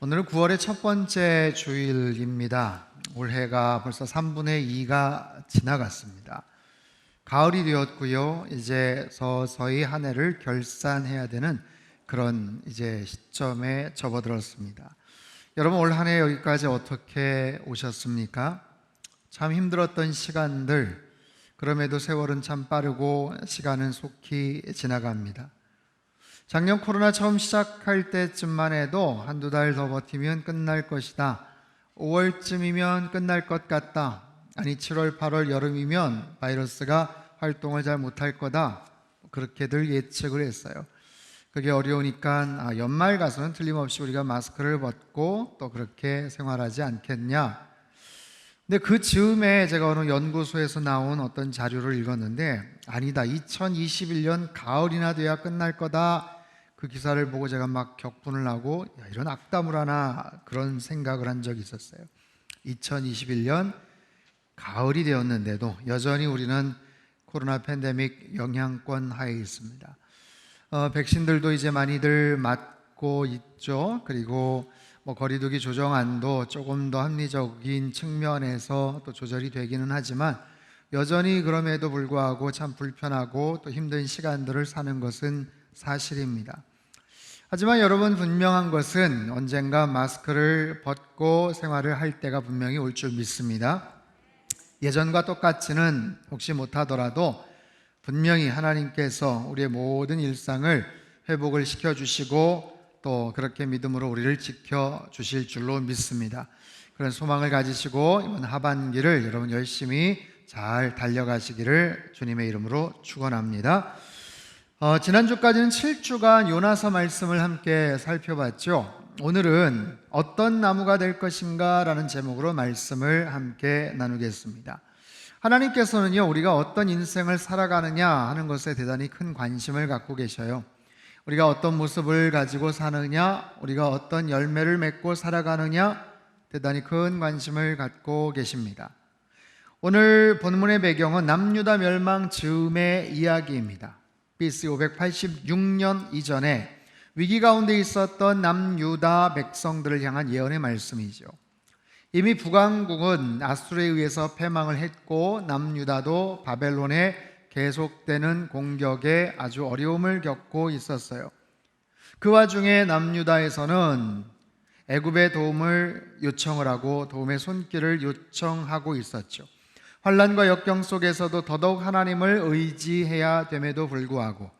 오늘은 9월의 첫 번째 주일입니다. 올해가 벌써 3분의 2가 지나갔습니다. 가을이 되었고요. 이제 서서히 한 해를 결산해야 되는 그런 이제 시점에 접어들었습니다. 여러분, 올 한 해 여기까지 어떻게 오셨습니까? 참 힘들었던 시간들, 그럼에도 세월은 참 빠르고 시간은 속히 지나갑니다. 작년 코로나 처음 시작할 때쯤만 해도 한두 달 더 버티면 끝날 것이다. 5월쯤이면 끝날 것 같다. 아니 7월, 8월 여름이면 바이러스가 활동을 잘 못할 거다. 그렇게들 예측을 했어요. 그게 어려우니까 연말 가서는 틀림없이 우리가 마스크를 벗고 또 그렇게 생활하지 않겠냐. 근데 그 즈음에 제가 어느 연구소에서 나온 어떤 자료를 읽었는데 아니다, 2021년 가을이나 돼야 끝날 거다. 그 기사를 보고 제가 막 격분을 하고 이런 악담을 하나 그런 생각을 한 적이 있었어요. 2021년 가을이 되었는데도 여전히 우리는 코로나 팬데믹 영향권 하에 있습니다. 백신들도 이제 많이들 맞고 있죠. 그리고 거리두기 조정안도 조금 더 합리적인 측면에서 또 조절이 되기는 하지만 여전히 그럼에도 불구하고 참 불편하고 또 힘든 시간들을 사는 것은 사실입니다. 하지만 여러분, 분명한 것은 언젠가 마스크를 벗고 생활을 할 때가 분명히 올 줄 믿습니다. 예전과 똑같지는 혹시 못하더라도 분명히 하나님께서 우리의 모든 일상을 회복을 시켜주시고 또 그렇게 믿음으로 우리를 지켜주실 줄로 믿습니다. 그런 소망을 가지시고 이번 하반기를 여러분 열심히 잘 달려가시기를 주님의 이름으로 축원합니다. 지난주까지는 7주간 요나서 말씀을 함께 살펴봤죠. 오늘은 어떤 나무가 될 것인가 라는 제목으로 말씀을 함께 나누겠습니다. 하나님께서는요, 우리가 어떤 인생을 살아가느냐 하는 것에 대단히 큰 관심을 갖고 계셔요. 우리가 어떤 모습을 가지고 사느냐, 우리가 어떤 열매를 맺고 살아가느냐 대단히 큰 관심을 갖고 계십니다. 오늘 본문의 배경은 남유다 멸망 즈음의 이야기입니다. BC 586년 이전에 위기 가운데 있었던 남유다 백성들을 향한 예언의 말씀이죠. 이미 북왕국은 아수르에 의해서 패망을 했고 남유다도 바벨론의 계속되는 공격에 아주 어려움을 겪고 있었어요. 그 와중에 남유다에서는 애굽의 도움을 요청을 하고 도움의 손길을 요청하고 있었죠. 환난과 역경 속에서도 더더욱 하나님을 의지해야 됨에도 불구하고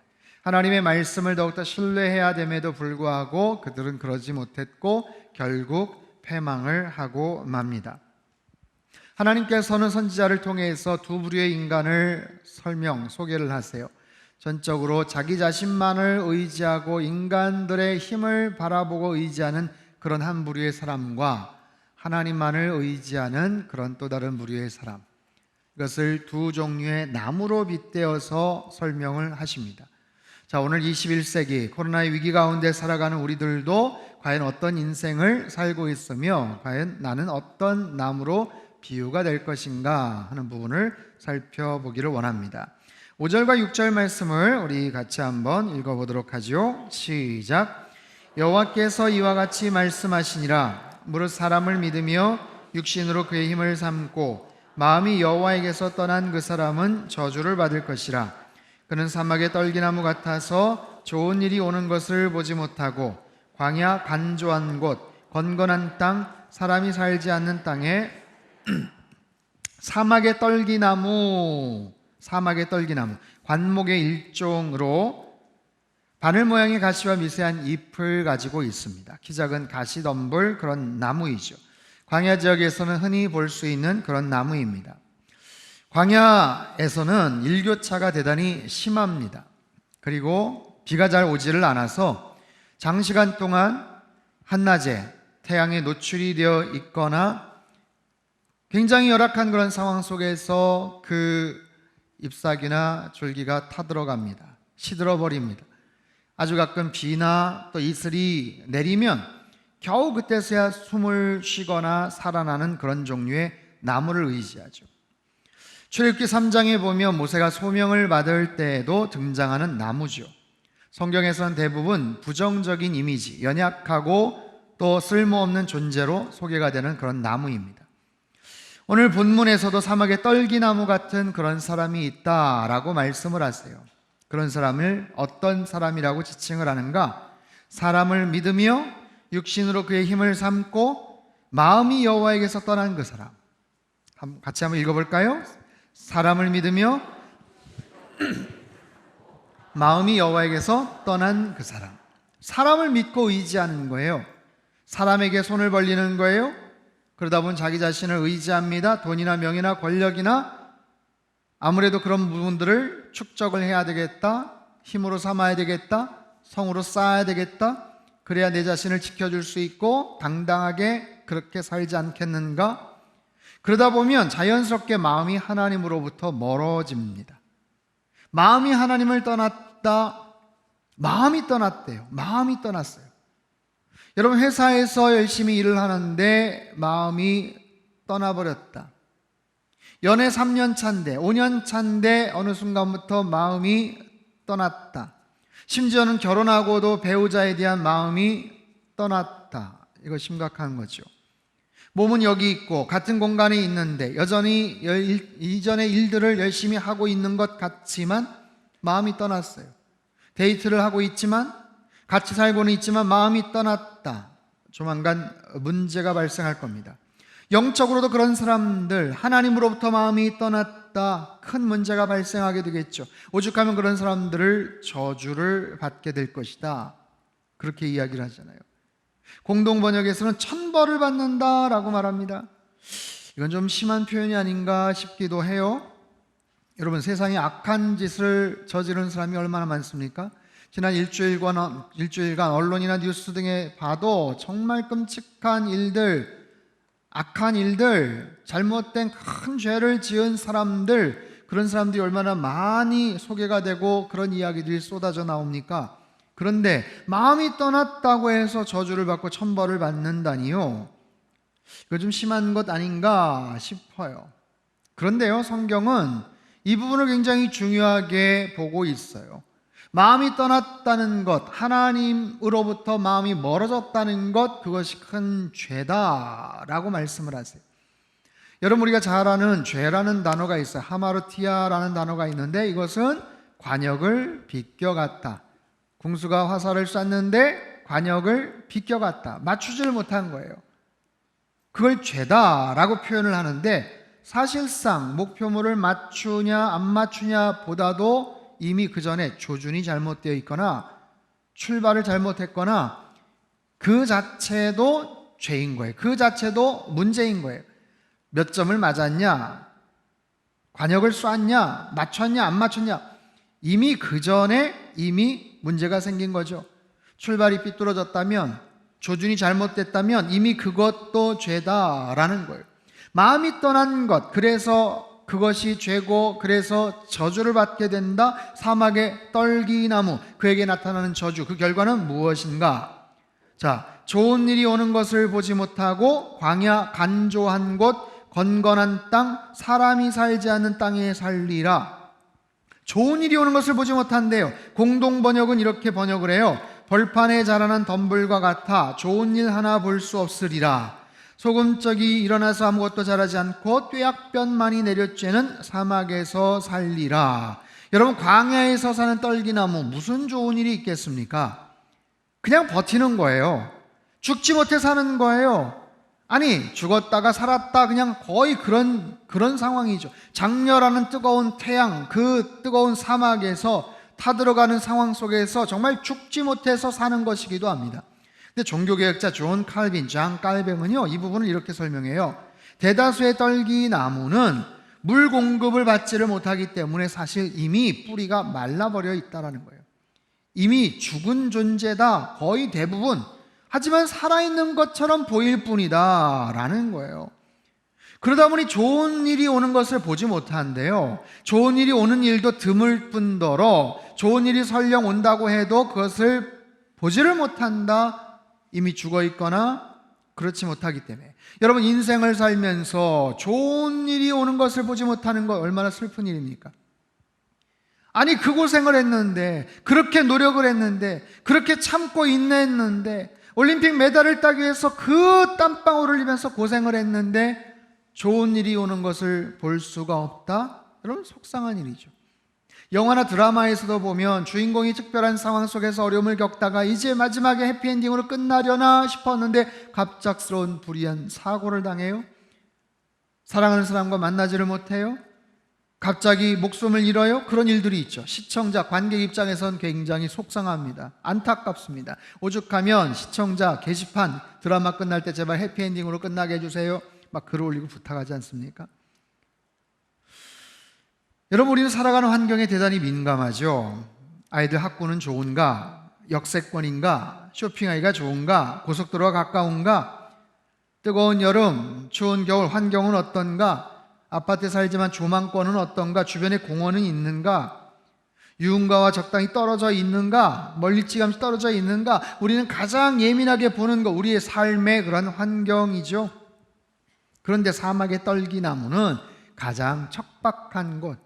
하나님의 말씀을 더욱더 신뢰해야 됨에도 불구하고 그들은 그러지 못했고 결국 패망을 하고 맙니다. 하나님께서는 선지자를 통해서 두 부류의 인간을 소개를 하세요. 전적으로 자기 자신만을 의지하고 인간들의 힘을 바라보고 의지하는 그런 한 부류의 사람과 하나님만을 의지하는 그런 또 다른 부류의 사람, 이것을 두 종류의 나무로 빗대어서 설명을 하십니다. 자, 오늘 21세기 코로나의 위기 가운데 살아가는 우리들도 과연 어떤 인생을 살고 있으며 과연 나는 어떤 나무로 비유가 될 것인가 하는 부분을 살펴보기를 원합니다. 5절과 6절 말씀을 우리 같이 한번 읽어보도록 하죠. 시작. 여호와께서 이와 같이 말씀하시니라. 무릇 사람을 믿으며 육신으로 그의 힘을 삼고 마음이 여호와에게서 떠난 그 사람은 저주를 받을 것이라. 그는 사막의 떨기나무 같아서 좋은 일이 오는 것을 보지 못하고 광야 간조한 곳 건건한 땅 사람이 살지 않는 땅에 사막의 떨기나무 관목의 일종으로 바늘 모양의 가시와 미세한 잎을 가지고 있습니다. 키 작은 가시덤불 그런 나무이죠. 광야 지역에서는 흔히 볼 수 있는 그런 나무입니다. 광야에서는 일교차가 대단히 심합니다. 그리고 비가 잘 오지를 않아서 장시간 동안 한낮에 태양에 노출이 되어 있거나 굉장히 열악한 그런 상황 속에서 그 잎사귀나 줄기가 타들어갑니다. 시들어버립니다. 아주 가끔 비나 또 이슬이 내리면 겨우 그때서야 숨을 쉬거나 살아나는 그런 종류의 나무를 의지하죠. 출애굽기 3장에 보면 모세가 소명을 받을 때에도 등장하는 나무죠. 성경에서는 대부분 부정적인 이미지, 연약하고 또 쓸모없는 존재로 소개가 되는 그런 나무입니다. 오늘 본문에서도 사막의 떨기나무 같은 그런 사람이 있다라고 말씀을 하세요. 그런 사람을 어떤 사람이라고 지칭을 하는가? 사람을 믿으며 육신으로 그의 힘을 삼고 마음이 여호와에게서 떠난 그 사람. 같이 한번 읽어볼까요? 사람을 믿으며 마음이 여호와에게서 떠난 그 사람. 사람을 믿고 의지하는 거예요. 사람에게 손을 벌리는 거예요. 그러다 보면 자기 자신을 의지합니다. 돈이나 명예나 권력이나 아무래도 그런 부분들을 축적을 해야 되겠다. 힘으로 삼아야 되겠다. 성으로 쌓아야 되겠다. 그래야 내 자신을 지켜줄 수 있고 당당하게 그렇게 살지 않겠는가? 그러다 보면 자연스럽게 마음이 하나님으로부터 멀어집니다. 마음이 하나님을 떠났다. 마음이 떠났대요. 마음이 떠났어요. 여러분, 회사에서 열심히 일을 하는데 마음이 떠나버렸다. 연애 3년 차인데 5년 차인데 어느 순간부터 마음이 떠났다. 심지어는 결혼하고도 배우자에 대한 마음이 떠났다. 이거 심각한 거죠. 몸은 여기 있고 같은 공간에 있는데 여전히 이전의 일들을 열심히 하고 있는 것 같지만 마음이 떠났어요. 데이트를 하고 있지만 같이 살고는 있지만 마음이 떠났다. 조만간 문제가 발생할 겁니다. 영적으로도 그런 사람들, 하나님으로부터 마음이 떠났다. 큰 문제가 발생하게 되겠죠. 오죽하면 그런 사람들을 저주를 받게 될 것이다. 그렇게 이야기를 하잖아요. 공동번역에서는 천벌을 받는다라고 말합니다. 이건 좀 심한 표현이 아닌가 싶기도 해요. 여러분, 세상에 악한 짓을 저지른 사람이 얼마나 많습니까? 지난 일주일간 언론이나 뉴스 등에 봐도 정말 끔찍한 일들, 악한 일들, 잘못된 큰 죄를 지은 사람들, 그런 사람들이 얼마나 많이 소개가 되고 그런 이야기들이 쏟아져 나옵니까? 그런데 마음이 떠났다고 해서 저주를 받고 천벌을 받는다니요? 이거 좀 심한 것 아닌가 싶어요. 그런데요, 성경은 이 부분을 굉장히 중요하게 보고 있어요. 마음이 떠났다는 것, 하나님으로부터 마음이 멀어졌다는 것, 그것이 큰 죄다라고 말씀을 하세요. 여러분, 우리가 잘 아는 죄라는 단어가 있어요. 하마르티아라는 단어가 있는데 이것은 관역을 비껴갔다. 궁수가 화살을 쐈는데 관역을 비껴갔다. 맞추지를 못한 거예요. 그걸 죄다라고 표현을 하는데 사실상 목표물을 맞추냐 안 맞추냐 보다도 이미 그 전에 조준이 잘못되어 있거나 출발을 잘못했거나 그 자체도 죄인 거예요. 그 자체도 문제인 거예요. 몇 점을 맞았냐, 관역을 쐈냐, 맞췄냐 안 맞췄냐, 이미 그 전에 이미 문제가 생긴 거죠. 출발이 삐뚤어졌다면, 조준이 잘못됐다면 이미 그것도 죄다라는 거예요. 마음이 떠난 것, 그래서 그것이 죄고 그래서 저주를 받게 된다. 사막의 떨기나무, 그에게 나타나는 저주, 그 결과는 무엇인가? 자, 좋은 일이 오는 것을 보지 못하고 광야 간조한 곳, 건건한 땅, 사람이 살지 않는 땅에 살리라. 좋은 일이 오는 것을 보지 못한대요. 공동번역은 이렇게 번역을 해요. 벌판에 자라난 덤불과 같아 좋은 일 하나 볼 수 없으리라. 소금적이 일어나서 아무것도 자라지 않고 뙤약볕만이 내려쬐는 사막에서 살리라. 여러분, 광야에서 사는 떨기나무 무슨 좋은 일이 있겠습니까? 그냥 버티는 거예요. 죽지 못해 사는 거예요. 아니, 죽었다가 살았다, 그냥 거의 그런 상황이죠. 장렬하는 뜨거운 태양, 그 뜨거운 사막에서 타들어가는 상황 속에서 정말 죽지 못해서 사는 것이기도 합니다. 근데 종교개혁자 장 깔뱅은요, 이 부분을 이렇게 설명해요. 대다수의 떨기나무는 물 공급을 받지를 못하기 때문에 사실 이미 뿌리가 말라버려 있다는 거예요. 이미 죽은 존재다, 거의 대부분. 하지만 살아있는 것처럼 보일 뿐이다 라는 거예요. 그러다 보니 좋은 일이 오는 것을 보지 못하는데요, 좋은 일이 오는 일도 드물 뿐더러 좋은 일이 설령 온다고 해도 그것을 보지를 못한다. 이미 죽어 있거나 그렇지 못하기 때문에. 여러분, 인생을 살면서 좋은 일이 오는 것을 보지 못하는 것 얼마나 슬픈 일입니까? 아니, 그 고생을 했는데, 그렇게 노력을 했는데, 그렇게 참고 인내했는데, 올림픽 메달을 따기 위해서 그 땀방울을 흘리면서 고생을 했는데 좋은 일이 오는 것을 볼 수가 없다? 여러분, 속상한 일이죠. 영화나 드라마에서도 보면 주인공이 특별한 상황 속에서 어려움을 겪다가 이제 마지막에 해피엔딩으로 끝나려나 싶었는데 갑작스러운 불의한 사고를 당해요. 사랑하는 사람과 만나지를 못해요. 갑자기 목숨을 잃어요. 그런 일들이 있죠. 시청자, 관객 입장에선 굉장히 속상합니다. 안타깝습니다. 오죽하면 시청자, 게시판, 드라마 끝날 때 제발 해피엔딩으로 끝나게 해주세요, 막 글 올리고 부탁하지 않습니까? 여러분, 우리는 살아가는 환경에 대단히 민감하죠. 아이들 학구는 좋은가? 역세권인가? 쇼핑하기가 좋은가? 고속도로가 가까운가? 뜨거운 여름, 추운 겨울 환경은 어떤가? 아파트에 살지만 조망권은 어떤가? 주변에 공원은 있는가? 유흥가와 적당히 떨어져 있는가? 멀리찌감치 떨어져 있는가? 우리는 가장 예민하게 보는 거, 우리의 삶의 그런 환경이죠. 그런데 사막의 떨기나무는 가장 척박한 곳,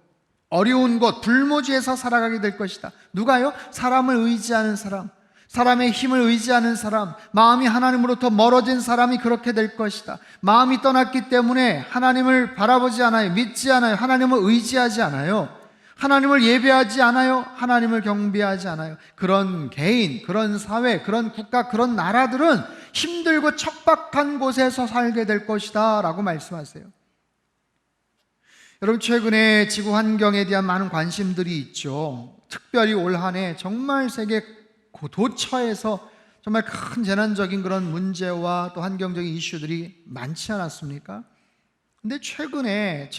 어려운 곳, 불모지에서 살아가게 될 것이다. 누가요? 사람을 의지하는 사람, 사람의 힘을 의지하는 사람, 마음이 하나님으로부터 멀어진 사람이 그렇게 될 것이다. 마음이 떠났기 때문에 하나님을 바라보지 않아요. 믿지 않아요. 하나님을 의지하지 않아요. 하나님을 예배하지 않아요. 하나님을 경배하지 않아요. 그런 개인, 그런 사회, 그런 국가, 그런 나라들은 힘들고 척박한 곳에서 살게 될 것이다 라고 말씀하세요. 여러분, 최근에 지구 환경에 대한 많은 관심들이 있죠. 특별히 올 한 해 정말 세계 도처에서 정말 큰 재난적인 그런 문제와 또 환경적인 이슈들이 많지 않았습니까? 근데 최근에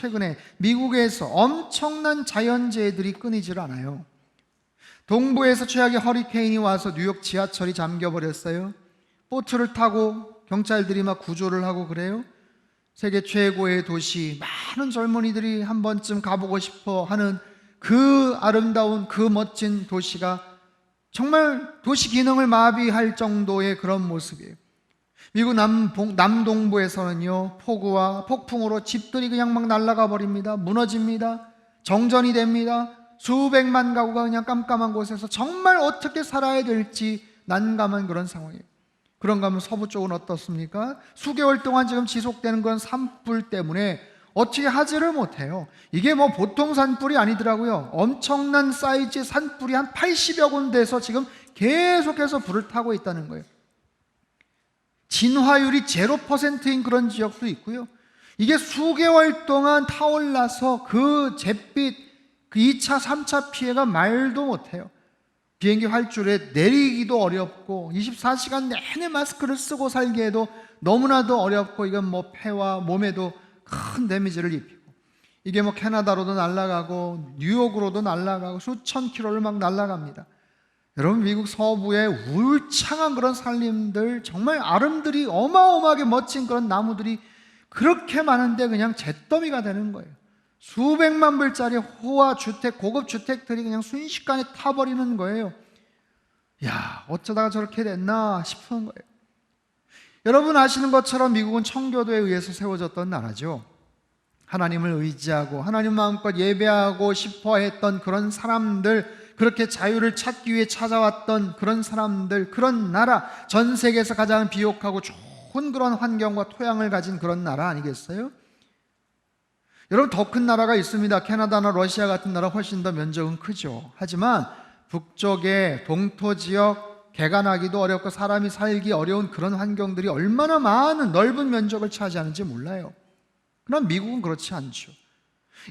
미국에서 엄청난 자연재해들이 끊이질 않아요. 동부에서 최악의 허리케인이 와서 뉴욕 지하철이 잠겨버렸어요. 보트를 타고 경찰들이 막 구조를 하고 그래요. 세계 최고의 도시, 많은 젊은이들이 한 번쯤 가보고 싶어 하는 그 아름다운, 그 멋진 도시가 정말 도시 기능을 마비할 정도의 그런 모습이에요. 미국 남동부에서는요, 폭우와 폭풍으로 집들이 그냥 막 날아가 버립니다. 무너집니다. 정전이 됩니다. 수백만 가구가 그냥 깜깜한 곳에서 정말 어떻게 살아야 될지 난감한 그런 상황이에요. 그런가 하면 서부 쪽은 어떻습니까? 수개월 동안 지금 지속되는 그런 산불 때문에 어떻게 하지를 못해요. 이게 뭐 보통 산불이 아니더라고요. 엄청난 사이즈의 산불이 한 80여 군데에서 지금 계속해서 불을 타고 있다는 거예요. 진화율이 0%인 그런 지역도 있고요. 이게 수개월 동안 타올라서 그 잿빛, 그 2차, 3차 피해가 말도 못해요. 비행기 활주로에 내리기도 어렵고 24시간 내내 마스크를 쓰고 살기에도 너무나도 어렵고, 이건 뭐 폐와 몸에도 큰 데미지를 입히고, 이게 뭐 캐나다로도 날아가고 뉴욕으로도 날아가고 수천 킬로를 막 날아갑니다. 여러분, 미국 서부의 울창한 그런 산림들, 정말 아름드리 어마어마하게 멋진 그런 나무들이 그렇게 많은데 그냥 잿더미가 되는 거예요. 수백만 불짜리 호화 주택, 고급 주택들이 그냥 순식간에 타버리는 거예요. 야, 어쩌다가 저렇게 됐나 싶은 거예요. 여러분 아시는 것처럼 미국은 청교도에 의해서 세워졌던 나라죠. 하나님을 의지하고 하나님 마음껏 예배하고 싶어 했던 그런 사람들, 그렇게 자유를 찾기 위해 찾아왔던 그런 사람들, 그런 나라, 전 세계에서 가장 비옥하고 좋은 그런 환경과 토양을 가진 그런 나라 아니겠어요? 여러분, 더 큰 나라가 있습니다. 캐나다나 러시아 같은 나라 훨씬 더 면적은 크죠. 하지만 북쪽의 동토 지역, 개가 나기도 어렵고 사람이 살기 어려운 그런 환경들이 얼마나 많은 넓은 면적을 차지하는지 몰라요. 그러나 미국은 그렇지 않죠.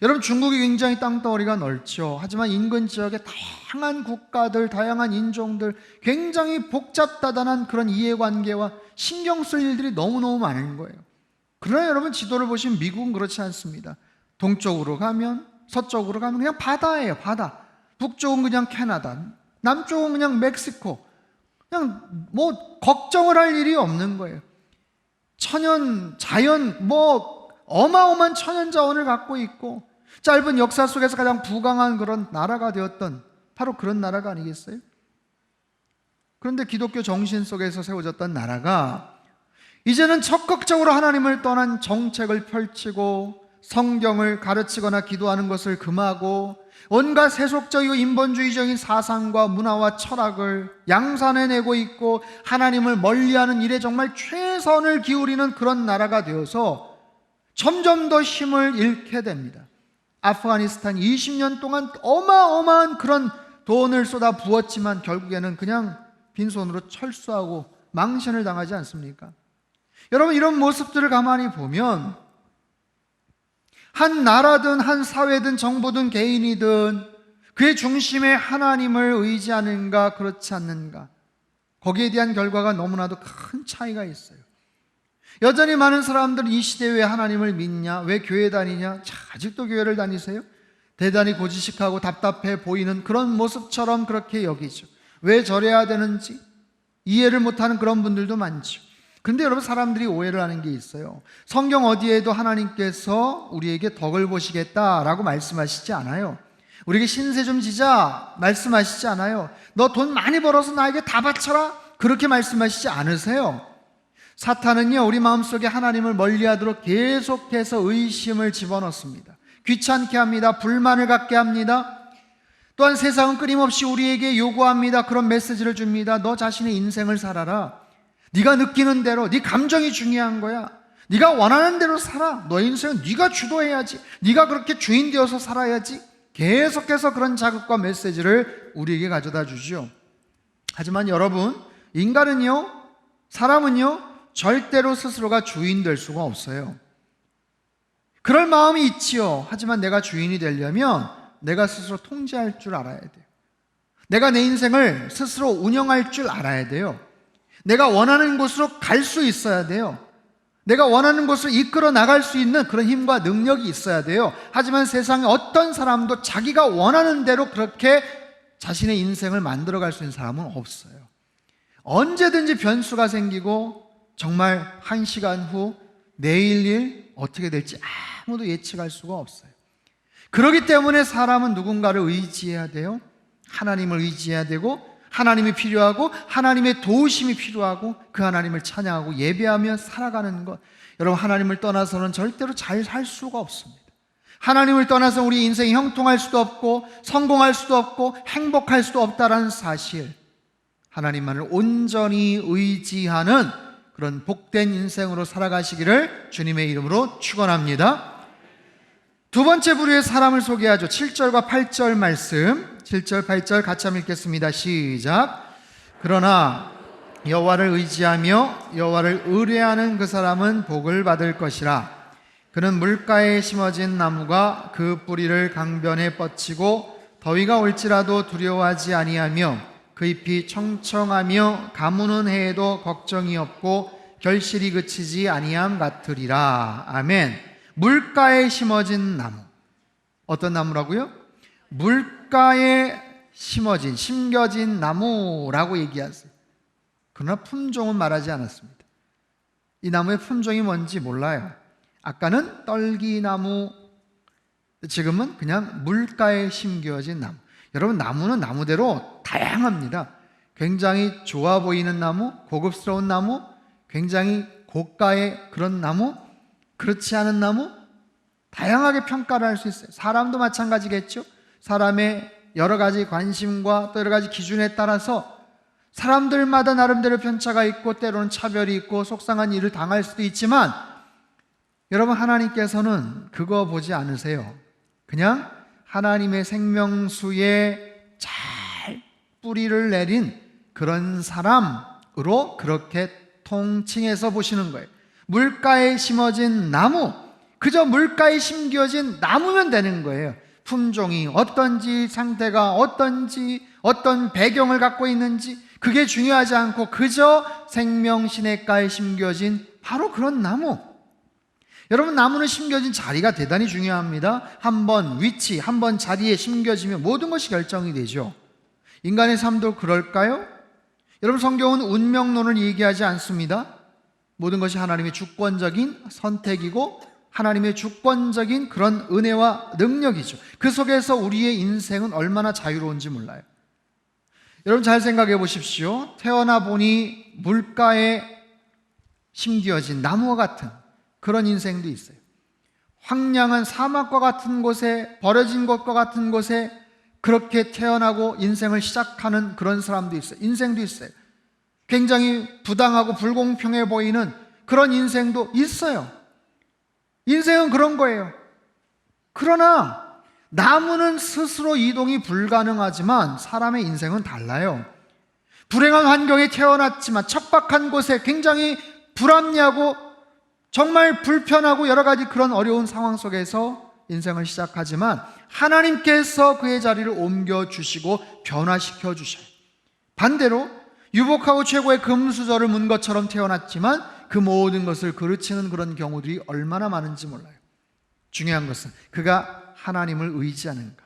여러분, 중국이 굉장히 땅덩어리가 넓죠. 하지만 인근 지역에 다양한 국가들, 다양한 인종들, 굉장히 복잡다단한 그런 이해관계와 신경 쓸 일들이 너무너무 많은 거예요. 그러나 여러분, 지도를 보시면 미국은 그렇지 않습니다. 동쪽으로 가면, 서쪽으로 가면 그냥 바다예요, 바다. 북쪽은 그냥 캐나다, 남쪽은 그냥 멕시코. 그냥 뭐 걱정을 할 일이 없는 거예요. 천연, 자연, 뭐 어마어마한 천연 자원을 갖고 있고 짧은 역사 속에서 가장 부강한 그런 나라가 되었던 바로 그런 나라가 아니겠어요? 그런데 기독교 정신 속에서 세워졌던 나라가 이제는 적극적으로 하나님을 떠난 정책을 펼치고 성경을 가르치거나 기도하는 것을 금하고 온갖 세속적이고 인본주의적인 사상과 문화와 철학을 양산해내고 있고 하나님을 멀리하는 일에 정말 최선을 기울이는 그런 나라가 되어서 점점 더 힘을 잃게 됩니다. 아프가니스탄 20년 동안 어마어마한 그런 돈을 쏟아 부었지만 결국에는 그냥 빈손으로 철수하고 망신을 당하지 않습니까? 여러분, 이런 모습들을 가만히 보면 한 나라든 한 사회든 정부든 개인이든 그의 중심에 하나님을 의지하는가 그렇지 않는가, 거기에 대한 결과가 너무나도 큰 차이가 있어요. 여전히 많은 사람들은 이 시대에 왜 하나님을 믿냐, 왜 교회 다니냐, 아직도 교회를 다니세요? 대단히 고지식하고 답답해 보이는 그런 모습처럼 그렇게 여기죠. 왜 저래야 되는지 이해를 못하는 그런 분들도 많죠. 그런데 여러분, 사람들이 오해를 하는 게 있어요. 성경 어디에도 하나님께서 우리에게 덕을 보시겠다라고 말씀하시지 않아요. 우리에게 신세 좀 지자 말씀하시지 않아요. 너 돈 많이 벌어서 나에게 다 바쳐라 그렇게 말씀하시지 않으세요. 사탄은요, 우리 마음속에 하나님을 멀리하도록 계속해서 의심을 집어넣습니다. 귀찮게 합니다. 불만을 갖게 합니다. 또한 세상은 끊임없이 우리에게 요구합니다. 그런 메시지를 줍니다. 너 자신의 인생을 살아라. 네가 느끼는 대로, 네 감정이 중요한 거야. 네가 원하는 대로 살아. 너의 인생은 네가 주도해야지. 네가 그렇게 주인 되어서 살아야지. 계속해서 그런 자극과 메시지를 우리에게 가져다 주죠. 하지만 여러분, 인간은요, 사람은요, 절대로 스스로가 주인 될 수가 없어요. 그럴 마음이 있지요. 하지만 내가 주인이 되려면 내가 스스로 통제할 줄 알아야 돼요. 내가 내 인생을 스스로 운영할 줄 알아야 돼요. 내가 원하는 곳으로 갈 수 있어야 돼요. 내가 원하는 곳을 이끌어 나갈 수 있는 그런 힘과 능력이 있어야 돼요. 하지만 세상에 어떤 사람도 자기가 원하는 대로 그렇게 자신의 인생을 만들어갈 수 있는 사람은 없어요. 언제든지 변수가 생기고 정말 한 시간 후 내일 일 어떻게 될지 아무도 예측할 수가 없어요. 그렇기 때문에 사람은 누군가를 의지해야 돼요. 하나님을 의지해야 되고, 하나님이 필요하고 하나님의 도우심이 필요하고 그 하나님을 찬양하고 예배하며 살아가는 것. 여러분, 하나님을 떠나서는 절대로 잘 살 수가 없습니다. 하나님을 떠나서 우리 인생이 형통할 수도 없고 성공할 수도 없고 행복할 수도 없다라는 사실, 하나님만을 온전히 의지하는 그런 복된 인생으로 살아가시기를 주님의 이름으로 축원합니다. 두 번째 부류의 사람을 소개하죠. 7절과 8절 말씀, 7절 8절 같이 한번 읽겠습니다. 시작. 그러나 여호와를 의지하며 여호와를 의뢰하는 그 사람은 복을 받을 것이라. 그는 물가에 심어진 나무가 그 뿌리를 강변에 뻗치고 더위가 올지라도 두려워하지 아니하며 그 잎이 청청하며 가무는 해에도 걱정이 없고 결실이 그치지 아니함 같으리라. 아멘. 물가에 심어진 나무. 어떤 나무라고요? 물가에 심겨진 나무라고 얘기하세요. 그러나 품종은 말하지 않았습니다. 이 나무의 품종이 뭔지 몰라요. 아까는 떨기나무, 지금은 그냥 물가에 심겨진 나무. 여러분, 나무는 나무대로 다양합니다. 굉장히 좋아 보이는 나무, 고급스러운 나무, 굉장히 고가의 그런 나무, 그렇지 않은 나무, 다양하게 평가를 할 수 있어요. 사람도 마찬가지겠죠. 사람의 여러 가지 관심과 또 여러 가지 기준에 따라서 사람들마다 나름대로 편차가 있고 때로는 차별이 있고 속상한 일을 당할 수도 있지만, 여러분, 하나님께서는 그거 보지 않으세요. 그냥 하나님의 생명수에 잘 뿌리를 내린 그런 사람으로 그렇게 통칭해서 보시는 거예요. 물가에 심어진 나무, 그저 물가에 심겨진 나무면 되는 거예요. 품종이 어떤지, 상태가 어떤지, 어떤 배경을 갖고 있는지 그게 중요하지 않고 그저 생명시냇가에 심겨진 바로 그런 나무. 여러분, 나무는 심겨진 자리가 대단히 중요합니다. 한번 위치, 한번 자리에 심겨지면 모든 것이 결정이 되죠. 인간의 삶도 그럴까요? 여러분, 성경은 운명론을 얘기하지 않습니다. 모든 것이 하나님의 주권적인 선택이고 하나님의 주권적인 그런 은혜와 능력이죠. 그 속에서 우리의 인생은 얼마나 자유로운지 몰라요. 여러분, 잘 생각해 보십시오. 태어나 보니 물가에 심겨진 나무와 같은 그런 인생도 있어요. 황량한 사막과 같은 곳에, 버려진 곳과 같은 곳에 그렇게 태어나고 인생을 시작하는 그런 사람도 있어요. 인생도 있어요. 굉장히 부당하고 불공평해 보이는 그런 인생도 있어요. 인생은 그런 거예요. 그러나 나무는 스스로 이동이 불가능하지만 사람의 인생은 달라요. 불행한 환경에 태어났지만 척박한 곳에 굉장히 불합리하고 정말 불편하고 여러 가지 그런 어려운 상황 속에서 인생을 시작하지만 하나님께서 그의 자리를 옮겨주시고 변화시켜 주셔요. 반대로 유복하고 최고의 금수저를 문 것처럼 태어났지만 그 모든 것을 그르치는 그런 경우들이 얼마나 많은지 몰라요. 중요한 것은 그가 하나님을 의지하는가,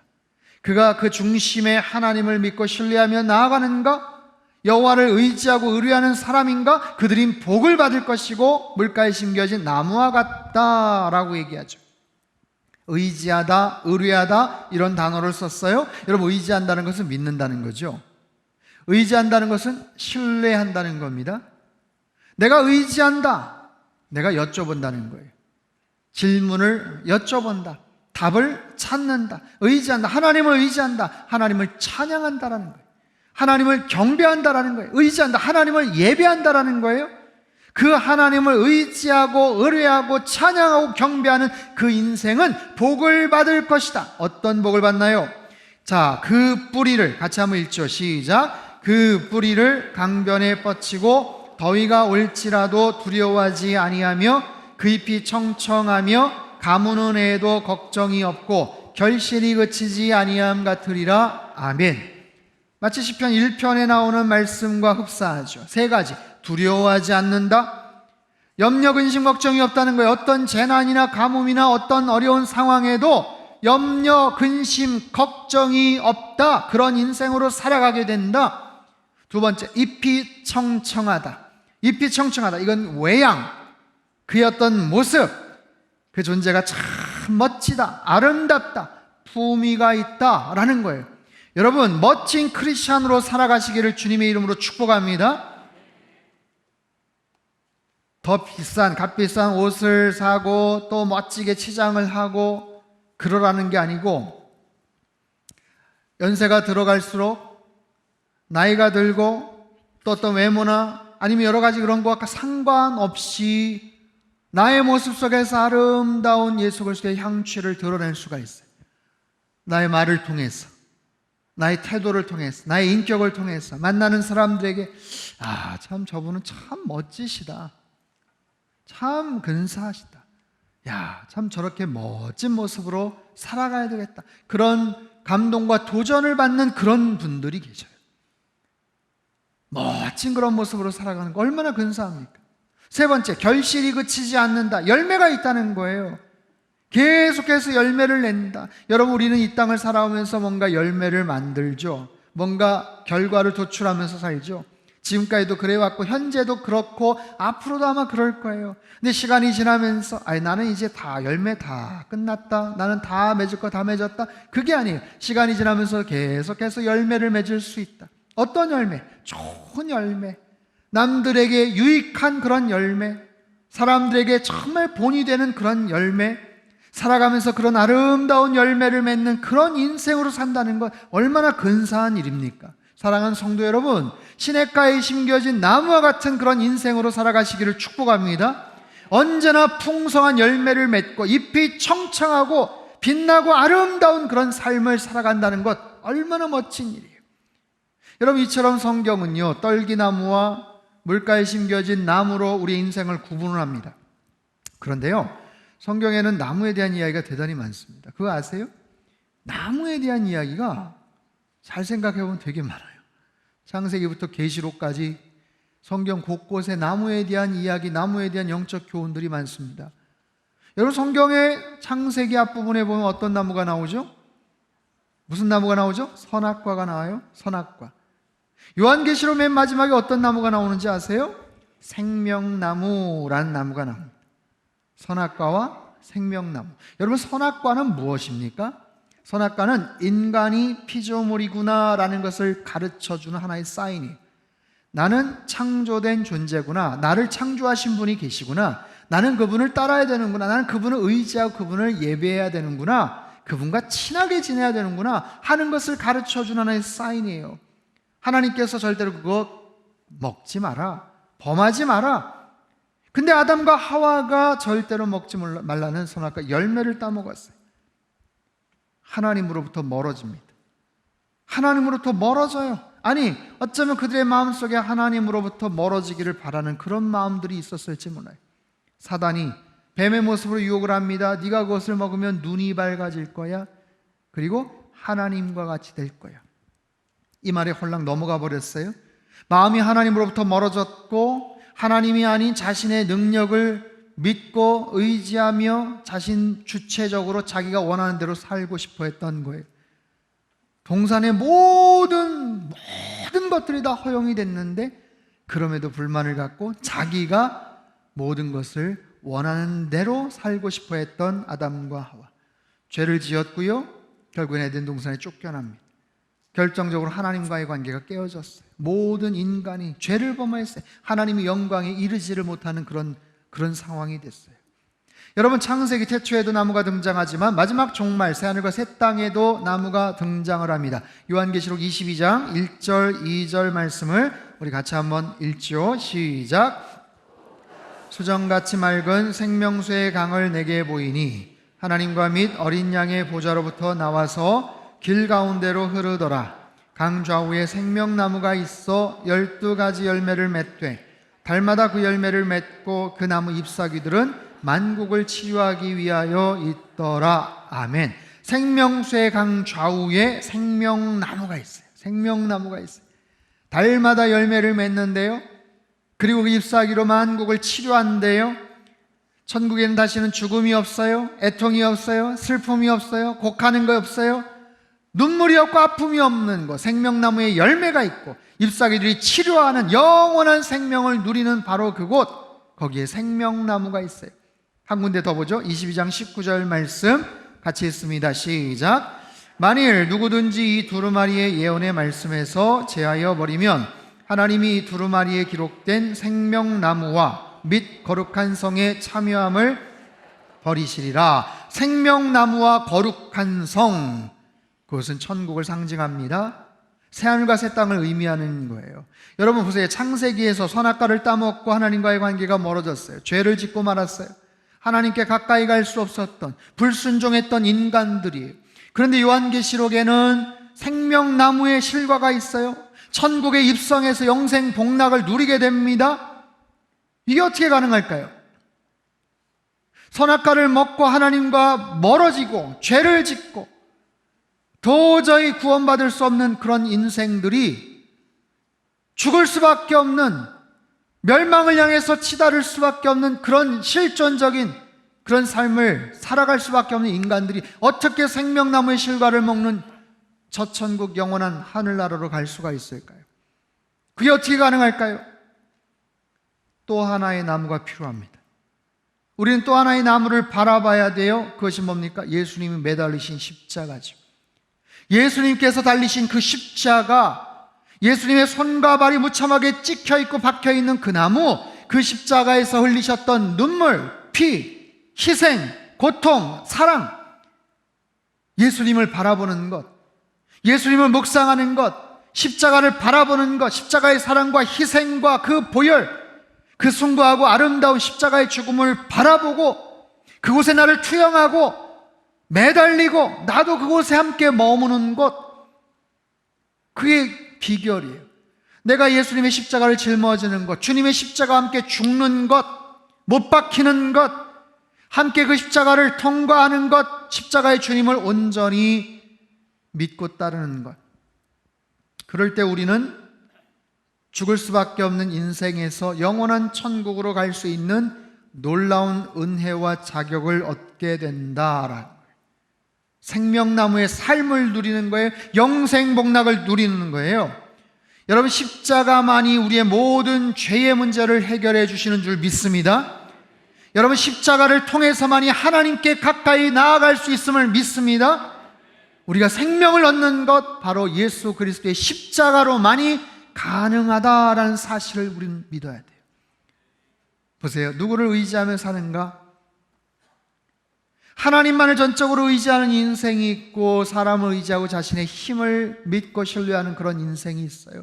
그가 그 중심에 하나님을 믿고 신뢰하며 나아가는가, 여호와를 의지하고 의뢰하는 사람인가, 그들이 복을 받을 것이고 물가에 심겨진 나무와 같다라고 얘기하죠. 의지하다, 의뢰하다 이런 단어를 썼어요. 여러분, 의지한다는 것은 믿는다는 거죠. 의지한다는 것은 신뢰한다는 겁니다. 내가 의지한다, 내가 여쭤본다는 거예요. 질문을 여쭤본다, 답을 찾는다, 의지한다, 하나님을 의지한다, 하나님을 찬양한다라는 거예요. 하나님을 경배한다라는 거예요. 의지한다, 하나님을 예배한다라는 거예요. 그 하나님을 의지하고 의뢰하고 찬양하고 경배하는 그 인생은 복을 받을 것이다. 어떤 복을 받나요? 자, 그 뿌리를 같이 한번 읽죠. 시작. 그 뿌리를 강변에 뻗치고 더위가 올지라도 두려워하지 아니하며 그 잎이 청청하며 가무는 애도 걱정이 없고 결실이 그치지 아니함 같으리라. 아멘. 마치 시편 1편에 나오는 말씀과 흡사하죠. 세 가지. 두려워하지 않는다, 염려 근심 걱정이 없다는 거예요. 어떤 재난이나 가뭄이나 어떤 어려운 상황에도 염려 근심 걱정이 없다, 그런 인생으로 살아가게 된다. 두 번째, 잎이 청청하다. 잎이 청청하다, 이건 외양, 그의 어떤 모습, 그 존재가 참 멋지다, 아름답다, 품위가 있다라는 거예요. 여러분, 멋진 크리스찬으로 살아가시기를 주님의 이름으로 축복합니다. 더 비싼, 값비싼 옷을 사고 또 멋지게 치장을 하고 그러라는 게 아니고, 연세가 들어갈수록 나이가 들고 또 어떤 외모나 아니면 여러 가지 그런 것과 상관없이 나의 모습 속에서 아름다운 예수 그리스도의 향취를 드러낼 수가 있어요. 나의 말을 통해서, 나의 태도를 통해서, 나의 인격을 통해서 만나는 사람들에게 참 저분은 참 멋지시다, 참 근사하시다, 참 저렇게 멋진 모습으로 살아가야 되겠다, 그런 감동과 도전을 받는 그런 분들이 계셔요. 멋진 그런 모습으로 살아가는 거 얼마나 근사합니까? 세 번째, 결실이 그치지 않는다. 열매가 있다는 거예요. 계속해서 열매를 낸다. 여러분, 우리는 이 땅을 살아오면서 뭔가 열매를 만들죠. 뭔가 결과를 도출하면서 살죠. 지금까지도 그래왔고 현재도 그렇고 앞으로도 아마 그럴 거예요. 근데 시간이 지나면서 나는 이제 다 열매 다 끝났다, 나는 다 맺을 거 다 맺었다, 그게 아니에요. 시간이 지나면서 계속해서 열매를 맺을 수 있다. 어떤 열매? 좋은 열매, 남들에게 유익한 그런 열매, 사람들에게 정말 본이 되는 그런 열매, 살아가면서 그런 아름다운 열매를 맺는 그런 인생으로 산다는 것 얼마나 근사한 일입니까? 사랑하는 성도 여러분, 시냇가에 심겨진 나무와 같은 그런 인생으로 살아가시기를 축복합니다. 언제나 풍성한 열매를 맺고 잎이 청청하고 빛나고 아름다운 그런 삶을 살아간다는 것 얼마나 멋진 일이에요. 여러분, 이처럼 성경은요, 떨기나무와 물가에 심겨진 나무로 우리 인생을 구분을 합니다. 그런데요, 성경에는 나무에 대한 이야기가 대단히 많습니다. 그거 아세요? 나무에 대한 이야기가 잘 생각해보면 되게 많아요. 창세기부터 계시록까지 성경 곳곳에 나무에 대한 이야기, 나무에 대한 영적 교훈들이 많습니다. 여러분, 성경의 창세기 앞부분에 보면 어떤 나무가 나오죠? 무슨 나무가 나오죠? 선악과가 나와요. 선악과. 요한계시록 맨 마지막에 어떤 나무가 나오는지 아세요? 생명나무라는 나무가 나옵니다. 선악과와 생명나무. 여러분, 선악과는 무엇입니까? 선악과는 인간이 피조물이구나 라는 것을 가르쳐주는 하나의 사인이에요. 나는 창조된 존재구나, 나를 창조하신 분이 계시구나, 나는 그분을 따라야 되는구나. 나는 그분을 의지하고 그분을 예배해야 되는구나. 그분과 친하게 지내야 되는구나 하는 것을 가르쳐준 하나의 사인이에요. 하나님께서 절대로 그거 먹지 마라, 범하지 마라. 근데 아담과 하와가 절대로 먹지 말라는 선악과 열매를 따먹었어요. 하나님으로부터 멀어집니다. 하나님으로부터 멀어져요. 아니, 어쩌면 그들의 마음속에 하나님으로부터 멀어지기를 바라는 그런 마음들이 있었을지 몰라요. 사단이 뱀의 모습으로 유혹을 합니다. 네가 그것을 먹으면 눈이 밝아질 거야. 그리고 하나님과 같이 될 거야. 이 말에 홀랑 넘어가 버렸어요. 마음이 하나님으로부터 멀어졌고 하나님이 아닌 자신의 능력을 믿고 의지하며 자신 주체적으로 자기가 원하는 대로 살고 싶어 했던 거예요. 동산의 모든 것들이 다 허용이 됐는데 그럼에도 불만을 갖고 자기가 모든 것을 원하는 대로 살고 싶어 했던 아담과 하와. 죄를 지었고요. 결국엔 에덴 동산에 쫓겨납니다. 결정적으로 하나님과의 관계가 깨어졌어요. 모든 인간이 죄를 범하였어요. 하나님의 영광에 이르지를 못하는 그런 상황이 됐어요. 여러분, 창세기 태초에도 나무가 등장하지만 마지막 종말 새하늘과 새 땅에도 나무가 등장을 합니다. 요한계시록 22장 1절 2절 말씀을 우리 같이 한번 읽죠. 시작. 수정같이 맑은 생명수의 강을 내게 보이니 하나님과 및 어린 양의 보좌로부터 나와서 길 가운데로 흐르더라. 강 좌우에 생명나무가 있어 12가지 열매를 맺되 달마다 그 열매를 맺고 그 나무 잎사귀들은 만국을 치유하기 위하여 있더라. 아멘. 생명수의 강 좌우에 생명나무가 있어요. 생명나무가 있어요. 달마다 열매를 맺는데요. 그리고 그 잎사귀로 만국을 치료한대요. 천국에는 다시는 죽음이 없어요. 애통이 없어요. 슬픔이 없어요. 곡하는 거 없어요. 눈물이 없고 아픔이 없는 것. 생명나무에 열매가 있고 잎사귀들이 치료하는 영원한 생명을 누리는 바로 그곳, 거기에 생명나무가 있어요. 한 군데 더 보죠. 22장 19절 말씀 같이 읽습니다. 시작. 만일 누구든지 이 두루마리의 예언의 말씀에서 제하여 버리면 하나님이 이 두루마리에 기록된 생명나무와 및 거룩한 성에 참여함을 버리시리라. 생명나무와 거룩한 성, 그것은 천국을 상징합니다. 새하늘과 새 땅을 의미하는 거예요. 여러분 보세요. 창세기에서 선악과를 따먹고 하나님과의 관계가 멀어졌어요. 죄를 짓고 말았어요. 하나님께 가까이 갈 수 없었던 불순종했던 인간들이에요. 그런데 요한계시록에는 생명나무의 실과가 있어요. 천국에 입성해서 영생 복락을 누리게 됩니다. 이게 어떻게 가능할까요? 선악과를 먹고 하나님과 멀어지고 죄를 짓고 도저히 구원받을 수 없는 그런 인생들이 죽을 수밖에 없는, 멸망을 향해서 치달을 수밖에 없는 그런 실존적인 그런 삶을 살아갈 수밖에 없는 인간들이 어떻게 생명나무의 실과를 먹는 저 천국 영원한 하늘나라로 갈 수가 있을까요? 그게 어떻게 가능할까요? 또 하나의 나무가 필요합니다. 우리는 또 하나의 나무를 바라봐야 돼요. 그것이 뭡니까? 예수님이 매달리신 십자가죠. 예수님께서 달리신 그 십자가, 예수님의 손과 발이 무참하게 찍혀있고 박혀있는 그 나무, 그 십자가에서 흘리셨던 눈물, 피, 희생, 고통, 사랑, 예수님을 바라보는 것, 예수님을 묵상하는 것, 십자가를 바라보는 것, 십자가의 사랑과 희생과 그 보혈, 그 숭고하고 아름다운 십자가의 죽음을 바라보고 그곳에 나를 투영하고 매달리고 나도 그곳에 함께 머무는 것, 그게 비결이에요. 내가 예수님의 십자가를 짊어지는 것, 주님의 십자가와 함께 죽는 것, 못 박히는 것, 함께 그 십자가를 통과하는 것, 십자가의 주님을 온전히 믿고 따르는 것. 그럴 때 우리는 죽을 수밖에 없는 인생에서 영원한 천국으로 갈 수 있는 놀라운 은혜와 자격을 얻게 된다라는 거예요. 생명나무의 삶을 누리는 거예요. 영생복락을 누리는 거예요. 여러분, 십자가만이 우리의 모든 죄의 문제를 해결해 주시는 줄 믿습니다. 여러분, 십자가를 통해서만이 하나님께 가까이 나아갈 수 있음을 믿습니다. 우리가 생명을 얻는 것, 바로 예수 그리스도의 십자가로만이 가능하다라는 사실을 우리는 믿어야 돼요. 보세요. 누구를 의지하며 사는가? 하나님만을 전적으로 의지하는 인생이 있고 사람을 의지하고 자신의 힘을 믿고 신뢰하는 그런 인생이 있어요.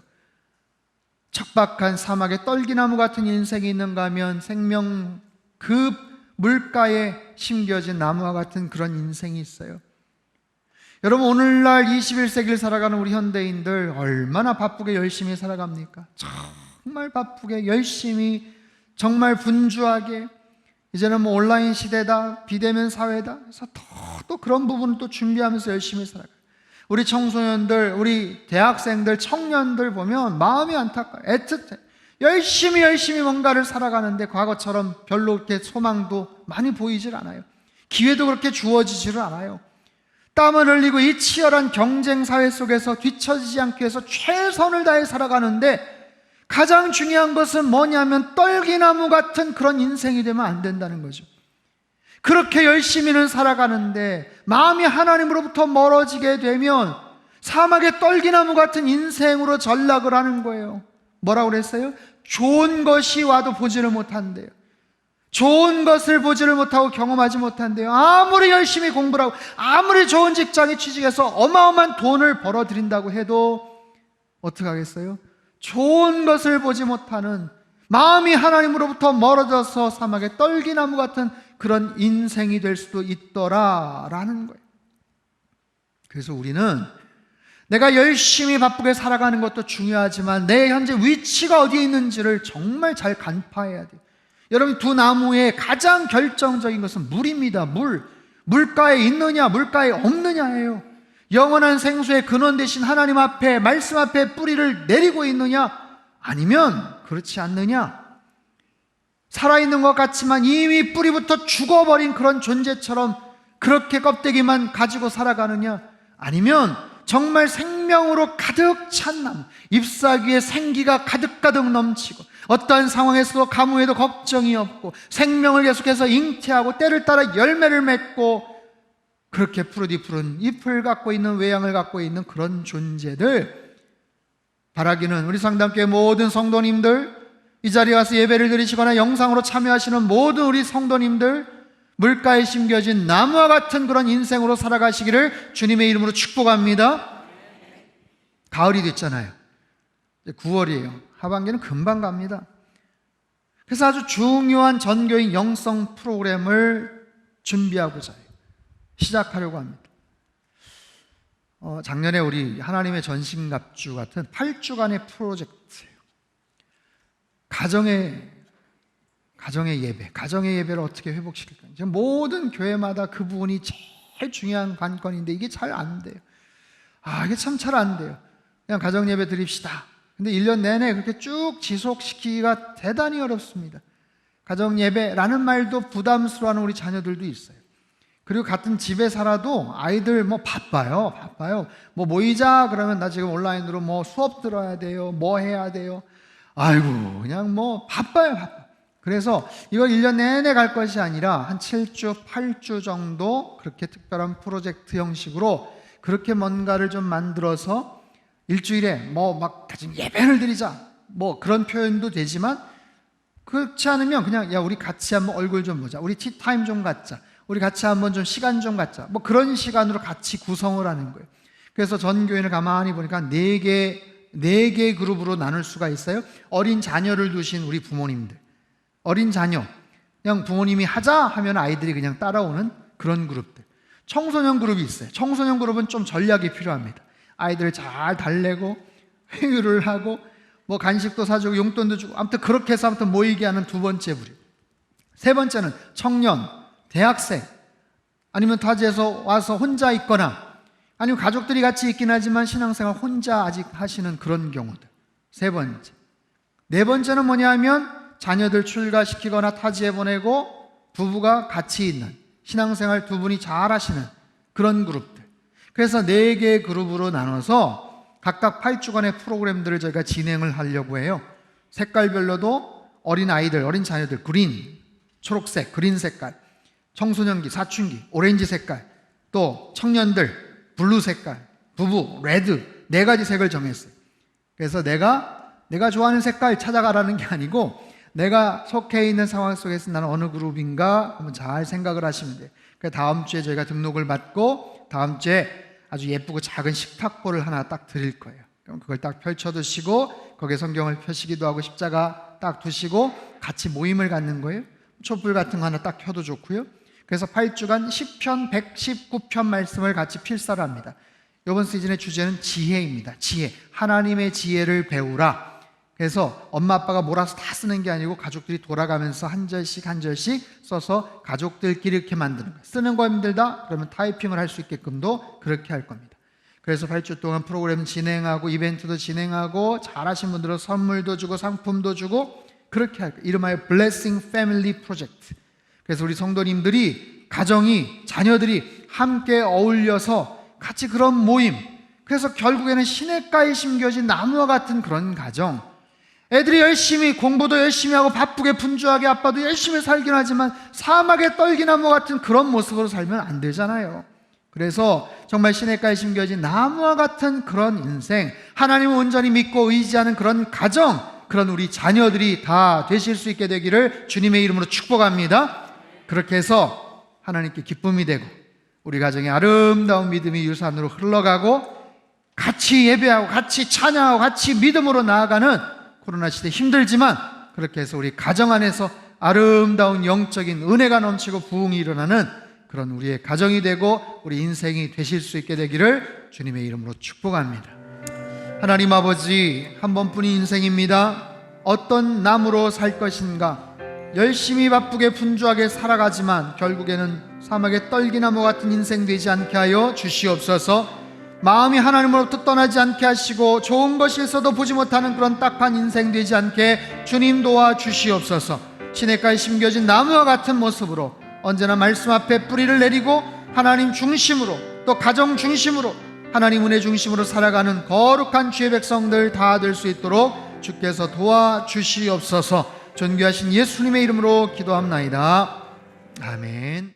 척박한 사막의 떨기나무 같은 인생이 있는가 하면 생명 그 물가에 심겨진 나무와 같은 그런 인생이 있어요. 여러분, 오늘날 21세기를 살아가는 우리 현대인들 얼마나 바쁘게 열심히 살아갑니까? 정말 바쁘게 열심히, 정말 분주하게. 이제는 뭐 온라인 시대다, 비대면 사회다. 그래서 또 그런 부분을 또 준비하면서 열심히 살아가요. 우리 청소년들, 우리 대학생들, 청년들 보면 마음이 안타까워요. 애틋해. 열심히 뭔가를 살아가는데 과거처럼 별로 그렇게 소망도 많이 보이질 않아요. 기회도 그렇게 주어지지를 않아요. 땀을 흘리고 이 치열한 경쟁 사회 속에서 뒤처지지 않기 위해서 최선을 다해 살아가는데 가장 중요한 것은 뭐냐면 떨기나무 같은 그런 인생이 되면 안 된다는 거죠. 그렇게 열심히는 살아가는데 마음이 하나님으로부터 멀어지게 되면 사막의 떨기나무 같은 인생으로 전락을 하는 거예요. 뭐라고 그랬어요? 좋은 것이 와도 보지를 못한대요. 좋은 것을 보지를 못하고 경험하지 못한대요. 아무리 열심히 공부를 하고 아무리 좋은 직장에 취직해서 어마어마한 돈을 벌어들인다고 해도 어떻게 하겠어요? 좋은 것을 보지 못하는, 마음이 하나님으로부터 멀어져서 사막의 떨기나무 같은 그런 인생이 될 수도 있더라라는 거예요. 그래서 우리는 내가 열심히 바쁘게 살아가는 것도 중요하지만 내 현재 위치가 어디에 있는지를 정말 잘 간파해야 돼요. 여러분, 두 나무의 가장 결정적인 것은 물입니다. 물가에 있느냐 물가에 없느냐예요. 영원한 생수의 근원 되신 하나님 앞에, 말씀 앞에 뿌리를 내리고 있느냐 아니면 그렇지 않느냐. 살아있는 것 같지만 이미 뿌리부터 죽어버린 그런 존재처럼 그렇게 껍데기만 가지고 살아가느냐, 아니면 정말 생명으로 가득 찬 나무, 잎사귀에 생기가 가득가득 넘치고 어떠한 상황에서도 가뭄에도 걱정이 없고 생명을 계속해서 잉태하고 때를 따라 열매를 맺고 그렇게 푸르디푸른 잎을 갖고 있는, 외양을 갖고 있는 그런 존재들 바라기는, 우리 상담교회 모든 성도님들, 이 자리에 와서 예배를 드리시거나 영상으로 참여하시는 모든 우리 성도님들, 물가에 심겨진 나무와 같은 그런 인생으로 살아가시기를 주님의 이름으로 축복합니다. 가을이 됐잖아요. 이제 9월이에요. 하반기는 금방 갑니다. 그래서 아주 중요한 전교인 영성 프로그램을 준비하고자 해요. 시작하려고 합니다. 작년에 우리 하나님의 전신갑주 같은 8주간의 프로젝트예요. 가정의 예배, 가정의 예배를 어떻게 회복시킬까? 지금 모든 교회마다 그 부분이 제일 중요한 관건인데 이게 잘 안 돼요. 이게 참 잘 안 돼요. 그냥 가정 예배 드립시다. 근데 1년 내내 그렇게 쭉 지속시키기가 대단히 어렵습니다. 가정 예배라는 말도 부담스러워하는 우리 자녀들도 있어요. 그리고 같은 집에 살아도 아이들 바빠요. 뭐 모이자 그러면 나 지금 온라인으로 뭐 수업 들어야 돼요. 뭐 해야 돼요. 아이고, 그냥 바빠요. 그래서 이걸 1년 내내 갈 것이 아니라 한 7주, 8주 정도 그렇게 특별한 프로젝트 형식으로 그렇게 뭔가를 좀 만들어서 일주일에 가정 예배를 드리자. 그런 표현도 되지만 그렇지 않으면 그냥 우리 같이 한번 얼굴 좀 보자. 우리 티타임 좀 갖자. 우리 같이 한번 좀 시간 좀 갖자. 그런 시간으로 같이 구성을 하는 거예요. 그래서 전 교회를 가만히 보니까 4개 그룹으로 나눌 수가 있어요. 어린 자녀를 두신 우리 부모님들. 어린 자녀. 그냥 부모님이 하자 하면 아이들이 그냥 따라오는 그런 그룹들. 청소년 그룹이 있어요. 청소년 그룹은 좀 전략이 필요합니다. 아이들을 잘 달래고 회유를 하고 간식도 사주고 용돈도 주고 아무튼 그렇게 해서 모이게 하는 두 번째 부류. 세 번째는 청년, 대학생, 아니면 타지에서 와서 혼자 있거나 아니면 가족들이 같이 있긴 하지만 신앙생활 혼자 아직 하시는 그런 경우들. 세 번째. 네 번째는 뭐냐면 자녀들 출가시키거나 타지에 보내고 부부가 같이 있는, 신앙생활 두 분이 잘 하시는 그런 그룹들. 그래서 4개의 그룹으로 나눠서 각각 8주간의 프로그램들을 저희가 진행을 하려고 해요. 색깔별로도 어린 아이들, 어린 자녀들 그린, 초록색, 그린 색깔, 청소년기, 사춘기, 오렌지 색깔, 또 청년들 블루 색깔, 부부 레드, 4가지 색을 정했어요. 그래서 내가 좋아하는 색깔 찾아가라는 게 아니고 내가 속해 있는 상황 속에서 나는 어느 그룹인가 한번 잘 생각을 하시면 돼요. 그 다음 주에 저희가 등록을 받고 다음 주에 아주 예쁘고 작은 식탁보를 하나 딱 드릴 거예요. 그럼 그걸 딱 펼쳐두시고 거기에 성경을 펴시기도 하고 십자가 딱 두시고 같이 모임을 갖는 거예요. 촛불 같은 거 하나 딱 켜도 좋고요. 그래서 8주간 시편 119편 말씀을 같이 필사를 합니다. 이번 시즌의 주제는 지혜입니다. 지혜, 하나님의 지혜를 배우라. 그래서 엄마 아빠가 몰아서 다 쓰는 게 아니고 가족들이 돌아가면서 한 절씩 한 절씩 써서 가족들끼리 이렇게 만드는 거예요. 쓰는 거 힘들다? 그러면 타이핑을 할 수 있게끔도 그렇게 할 겁니다. 그래서 8주 동안 프로그램 진행하고 이벤트도 진행하고 잘하신 분들은 선물도 주고 상품도 주고 그렇게 할 거예요. 이름하여 Blessing Family Project. 그래서 우리 성도님들이 가정이 자녀들이 함께 어울려서 같이 그런 모임, 그래서 결국에는 시냇가에 심겨진 나무와 같은 그런 가정. 애들이 열심히 공부도 열심히 하고 바쁘게 분주하게 아빠도 열심히 살긴 하지만 사막의 떨기나무 같은 그런 모습으로 살면 안 되잖아요. 그래서 정말 시냇가에 심겨진 나무와 같은 그런 인생, 하나님을 온전히 믿고 의지하는 그런 가정, 그런 우리 자녀들이 다 되실 수 있게 되기를 주님의 이름으로 축복합니다. 그렇게 해서 하나님께 기쁨이 되고 우리 가정의 아름다운 믿음이 유산으로 흘러가고 같이 예배하고 같이 찬양하고 같이 믿음으로 나아가는 코로나 시대 힘들지만 그렇게 해서 우리 가정 안에서 아름다운 영적인 은혜가 넘치고 부흥이 일어나는 그런 우리의 가정이 되고 우리 인생이 되실 수 있게 되기를 주님의 이름으로 축복합니다. 하나님 아버지, 한 번뿐인 인생입니다. 어떤 나무로 살 것인가, 열심히 바쁘게 분주하게 살아가지만 결국에는 사막의 떨기나무 같은 인생 되지 않게 하여 주시옵소서. 마음이 하나님으로부터 떠나지 않게 하시고 좋은 것이 있어도 보지 못하는 그런 딱한 인생 되지 않게 주님 도와 주시옵소서. 시냇가에 심겨진 나무와 같은 모습으로 언제나 말씀 앞에 뿌리를 내리고 하나님 중심으로 또 가정 중심으로 하나님 은혜 중심으로 살아가는 거룩한 주의 백성들 다 될 수 있도록 주께서 도와주시옵소서. 존귀하신 예수님의 이름으로 기도합나이다. 아멘.